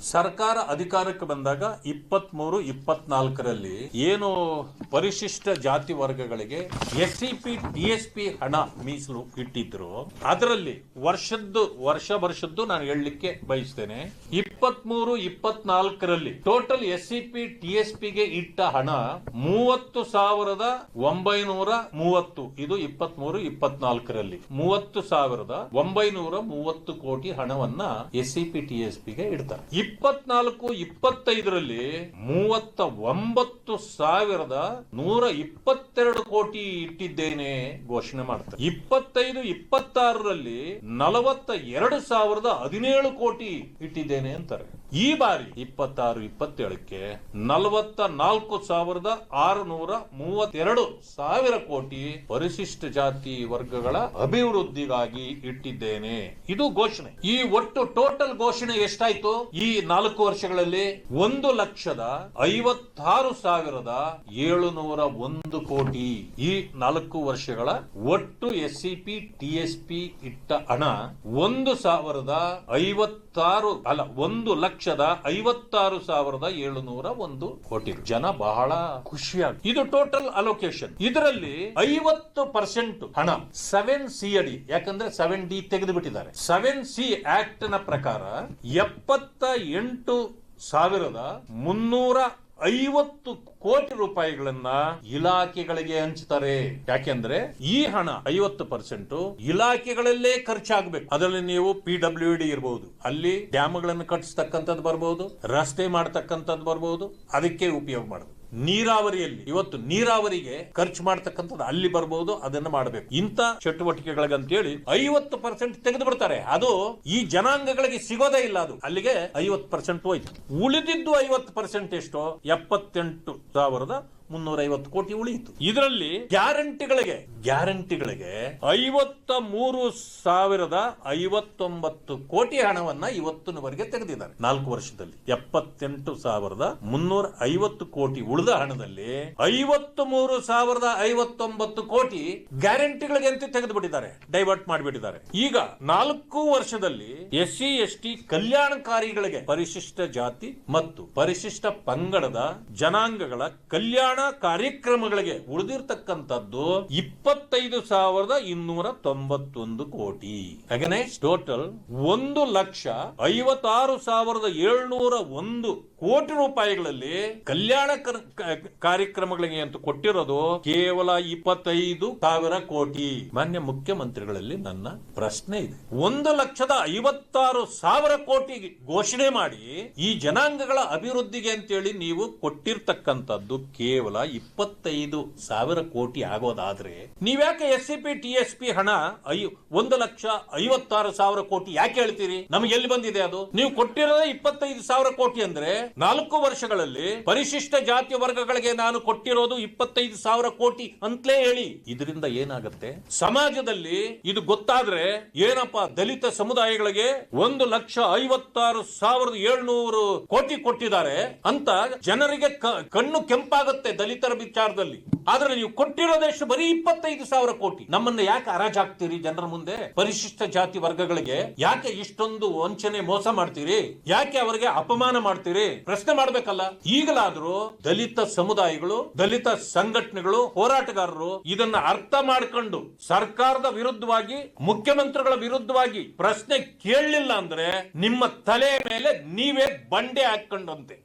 ಸರ್ಕಾರ ಅಧಿಕಾರಕ್ಕೆ ಬಂದಾಗ 23-24ರಲ್ಲಿ ಏನು ಪರಿಶಿಷ್ಟ ಜಾತಿ ವರ್ಗಗಳಿಗೆ SCP TSP ಹಣ ಮೀಸಲು ಇಟ್ಟಿದ್ರು, ಅದರಲ್ಲಿ ವರ್ಷದ್ದು ನಾನು ಹೇಳಲಿಕ್ಕೆ ಬಯಸ್ತೇನೆ. 23-24ರಲ್ಲಿ ಟೋಟಲ್ SCP TSP ಗೆ ಇಟ್ಟ ಹಣ 30,930. ಇದು 23-24ರಲ್ಲಿ 30,930 ಕೋಟಿ ಹಣವನ್ನ SCP TSP ಗೆ ಇಡ್ತಾರೆ. 24-25ರಲ್ಲಿ 39,122 ಕೋಟಿ ಇಟ್ಟಿದ್ದೇನೆ ಘೋಷಣೆ ಮಾಡ್ತಾರೆ. 25-26ರಲ್ಲಿ 42,017 ಕೋಟಿ ಇಟ್ಟಿದ್ದೇನೆ ಅಂತಾರೆ. ಈ ಬಾರಿ 26-27ಕ್ಕೆ 44,632 ಕೋಟಿ ಪರಿಶಿಷ್ಟ ಜಾತಿ ವರ್ಗಗಳ ಅಭಿವೃದ್ಧಿಗಾಗಿ ಇಟ್ಟಿದ್ದೇನೆ. ಇದು ಘೋಷಣೆ. ಈ ಒಟ್ಟು ಟೋಟಲ್ ಘೋಷಣೆ ಎಷ್ಟಾಯ್ತು ಈ 4 ವರ್ಷಗಳಲ್ಲಿ? 1,56,701 ಕೋಟಿ. ಈ 4 ವರ್ಷಗಳ ಒಟ್ಟು SCP TSP ಇಟ್ಟ ಹಣ 1,56,701 ಕೋಟಿ. ಜನ ಬಹಳ ಖುಷಿಯಾಗಿ ಇದು ಟೋಟಲ್ ಅಲೋಕೇಶನ್. ಇದರಲ್ಲಿ 50% ಹಣ 7C ಅಡಿ, ಯಾಕಂದ್ರೆ 7D ತೆಗೆದು ಬಿಟ್ಟಿದ್ದಾರೆ. 7C ಆಕ್ಟ್ ನ ಪ್ರಕಾರ 78,350 ಕೋಟಿ ರೂಪಾಯಿಗಳನ್ನ ಇಲಾಖೆಗಳಿಗೆ ಹಂಚ್ತಾರೆ. ಯಾಕೆಂದ್ರೆ ಈ ಹಣ 50% ಇಲಾಖೆಗಳಲ್ಲೇ ಖರ್ಚಾಗಬೇಕು. ಅದರಲ್ಲಿ ನೀವು PWD ಇರಬಹುದು, ಅಲ್ಲಿ ಡ್ಯಾಮ್ಗಳನ್ನು ಕಟ್ಟಿಸ್ತಕ್ಕಂಥದ್ದು ಬರಬಹುದು, ರಸ್ತೆ ಮಾಡತಕ್ಕಂಥದ್ದು ಬರಬಹುದು, ಅದಕ್ಕೆ ಉಪಯೋಗ ಮಾಡೋದು. ನೀರಾವರಿಯಲ್ಲಿ ಇವತ್ತು ನೀರಾವರಿಗೆ ಖರ್ಚು ಮಾಡತಕ್ಕಂಥದ್ದು ಅಲ್ಲಿ ಬರಬಹುದು, ಅದನ್ನ ಮಾಡಬೇಕು. ಇಂಥ ಚಟುವಟಿಕೆಗಳಿಗಂತೇಳಿ 50% ತೆಗೆದು ಬಿಡ್ತಾರೆ. ಅದು ಈ ಜನಾಂಗಗಳಿಗೆ ಸಿಗೋದೇ ಇಲ್ಲ. ಅದು ಅಲ್ಲಿಗೆ 50% ಹೋಯ್ತು. ಉಳಿದಿದ್ದು 50% ಎಷ್ಟೋ 78,350 ಕೋಟಿ ಉಳಿಯಿತು. ಇದರಲ್ಲಿ ಗ್ಯಾರಂಟಿಗಳಿಗೆ 53,059 ಕೋಟಿ ಹಣವನ್ನ ಇವತ್ತಿನವರೆಗೆ ತೆಗೆದಿದ್ದಾರೆ. 4 ವರ್ಷದಲ್ಲಿ 78,350 ಕೋಟಿ ಉಳಿದ ಹಣದಲ್ಲಿ 53,059 ಕೋಟಿ ಗ್ಯಾರಂಟಿಗಳಿಗೆ ಅಂತ ತೆಗೆದು ಬಿಟ್ಟಿದ್ದಾರೆ, ಡೈವರ್ಟ್ ಮಾಡಿಬಿಟ್ಟಿದ್ದಾರೆ. ಈಗ 4 ವರ್ಷದಲ್ಲಿ SC ST ಕಲ್ಯಾಣಕಾರಿಗಳಿಗೆ, ಪರಿಶಿಷ್ಟ ಜಾತಿ ಮತ್ತು ಪರಿಶಿಷ್ಟ ಪಂಗಡದ ಜನಾಂಗಗಳ ಕಲ್ಯಾಣ ಕಾರ್ಯಕ್ರಮಗಳಿಗೆ ಉಳಿದಿರ್ತಕ್ಕಂಥದ್ದು 25,291 ಕೋಟಿ. ಅಗೇನೆಸ್ಟ್ ಟೋಟಲ್ 1,56,701 ಕೋಟಿ ರೂಪಾಯಿಗಳಲ್ಲಿ ಕಲ್ಯಾಣ ಕಾರ್ಯಕ್ರಮಗಳಿಗೆ ಅಂತ ಕೊಟ್ಟಿರೋದು ಕೇವಲ 25,000 ಕೋಟಿ. ಮಾನ್ಯ ಮುಖ್ಯಮಂತ್ರಿಗಳಲ್ಲಿ ನನ್ನ ಪ್ರಶ್ನೆ ಇದೆ. 1,56,000 ಕೋಟಿ ಘೋಷಣೆ ಮಾಡಿ ಈ ಜನಾಂಗಗಳ ಅಭಿವೃದ್ಧಿಗೆ ಅಂತೇಳಿ ನೀವು ಕೊಟ್ಟಿರ್ತಕ್ಕಂಥದ್ದು ಕೇವಲ 25,000 ಕೋಟಿ ಆಗೋದಾದ್ರೆ ನೀವ್ಯಾಕೆ SCP TSP ಹಣ 1,56,000 ಕೋಟಿ ಯಾಕೆ ಹೇಳ್ತೀರಿ? ನಮ್ಗೆ ಎಲ್ಲಿ ಬಂದಿದೆ ಅದು? ನೀವು ಕೊಟ್ಟಿರೋದೇ 25,000 ಕೋಟಿ ಅಂದ್ರೆ 4 ವರ್ಷಗಳಲ್ಲಿ ಪರಿಶಿಷ್ಟ ಜಾತಿ ವರ್ಗಗಳಿಗೆ ನಾನು ಕೊಟ್ಟಿರೋದು 25,000 ಕೋಟಿ ಅಂತಲೇ ಹೇಳಿ. ಇದರಿಂದ ಏನಾಗುತ್ತೆ ಸಮಾಜದಲ್ಲಿ? ಇದು ಗೊತ್ತಾದ್ರೆ ಏನಪ್ಪಾ, ದಲಿತ ಸಮುದಾಯಗಳಿಗೆ 1,56,700 ಕೋಟಿ ಕೊಟ್ಟಿದ್ದಾರೆ ಅಂತ ಜನರಿಗೆ ಕಣ್ಣು ಕೆಂಪಾಗುತ್ತೆ ದಲಿತರ ವಿಚಾರದಲ್ಲಿ. ಆದ್ರೆ ನೀವು ಕೊಟ್ಟಿರೋದೆಷ್ಟು? ಬರೀ 25,000 ಕೋಟಿ. ನಮ್ಮನ್ನ ಯಾಕೆ ಹರಾಜಾಗ್ತೀರಿ ಜನರ ಮುಂದೆ? ಪರಿಶಿಷ್ಟ ಜಾತಿ ವರ್ಗಗಳಿಗೆ ಯಾಕೆ ಇಷ್ಟೊಂದು ವಂಚನೆ, ಮೋಸ ಮಾಡ್ತೀರಿ? ಯಾಕೆ ಅವರಿಗೆ ಅಪಮಾನ ಮಾಡ್ತೀರಿ? ಪ್ರಶ್ನೆ ಮಾಡ್ಬೇಕಲ್ಲ. ಈಗಲಾದ್ರೂ ದಲಿತ ಸಮುದಾಯಗಳು, ದಲಿತ ಸಂಘಟನೆಗಳು, ಹೋರಾಟಗಾರರು ಇದನ್ನ ಅರ್ಥ ಮಾಡ್ಕೊಂಡು ಸರ್ಕಾರದ ವಿರುದ್ಧವಾಗಿ, ಮುಖ್ಯಮಂತ್ರಿಗಳ ವಿರುದ್ಧವಾಗಿ ಪ್ರಶ್ನೆ ಕೇಳಲಿಲ್ಲ ಅಂದ್ರೆ ನಿಮ್ಮ ತಲೆ ಮೇಲೆ ನೀವೇ ಬಂಡೆ ಹಾಕೊಂಡಂತೆ.